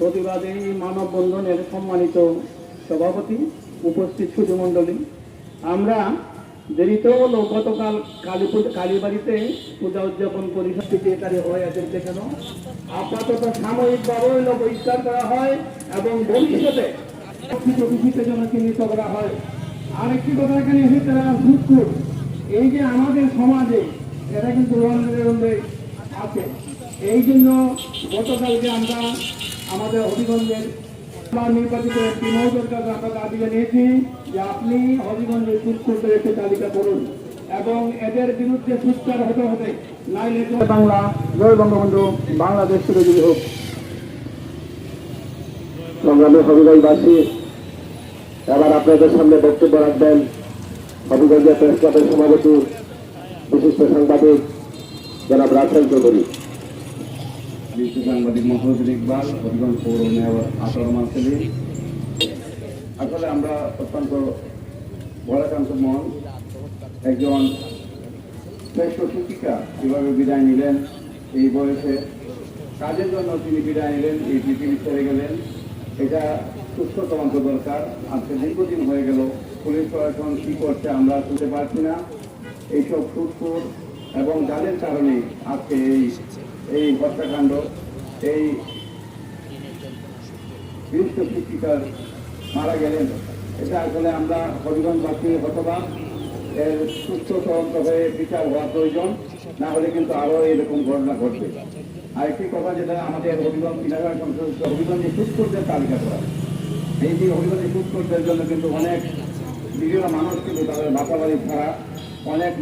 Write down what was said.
প্রতিবাদী মানববন্ধনের সম্মানিত সভাপতি, উপস্থিত সুধীমণ্ডলী, আমরা দেরিতেও হলো গতকাল কালীবাড়িতে পূজা উদযাপন পরিষদ একারে হয়ে আছে কেন আপাতত সাময়িকভাবে হলো বহিষ্কার করা হয় এবং ভবিষ্যতে জন্য চিহ্নিত করা হয়। আরেকটি কথা এখানে এসে সুদকুর, এই যে আমাদের সমাজে এটা কিন্তু আছে, এই জন্য গতকালকে আমরা আমাদের হবিগঞ্জের নির্বাচিত একটি মহোদয়ের কাছে আমরা দাবি জানিয়েছি যে আপনি হবিগঞ্জের সুদকুরদের একটি তালিকা করুন এবং এদের বিরুদ্ধে সুৎকার হতে হবে, নাইলে বাংলা জয় বঙ্গবন্ধু, বাংলাদেশ চিরজীবী হোক। সংগ্রামী হবিগঞ্জবাসী, এবার আপনাদের সামনে বক্তব্য রাখবেন হবিগঞ্জের প্রেস ক্লাবের সভাপতি বিশিষ্ট সাংবাদিক জনাব রাসেল চৌধুরী। বিশিষ্ট সাংবাদিক মোহাম্মদ ইকবাল, হবিগঞ্জ পৌর মেয়র আতর মাসলি। আসলে আমরা অত্যন্ত বলাকান্ত মন, একজন শ্রেষ্ঠ শিক্ষিকা কিভাবে বিদায় নিলেন, এই বয়সে কাজের জন্য তিনি বিদায় নিলেন, এই পৃথিবী ছেড়ে গেলেন, এটা সুস্থ তদন্ত দরকার। আজকে দীর্ঘদিন হয়ে গেল, পুলিশ প্রশাসন কি করছে আমরা শুনতে পারছি না। এইসব সুস্থর এবং যাদের কারণে আজকে এই হত্যাকাণ্ড, এই বিশিষ্ট শিক্ষিকার মারা গেলেন, এটা আসলে আমরা হবিগঞ্জবাসী হতবাক। এর সুস্থ তদন্ত হয়ে বিচার হওয়া প্রয়োজন, না হলে কিন্তু আরো এরকম ঘটনা ঘটবে। আরেকটি কথা, যেটা আমাদের হবিগঞ্জ ক্রীড়াগার সংসদ হবিগঞ্জে সুৎকরদের তালিকা করা, এই যে হবিগঞ্জে সুৎকরদের জন্য কিন্তু অনেক বিভিন্ন মানুষ কিন্তু তাদের বাসা বাড়ি ছাড়া অনেক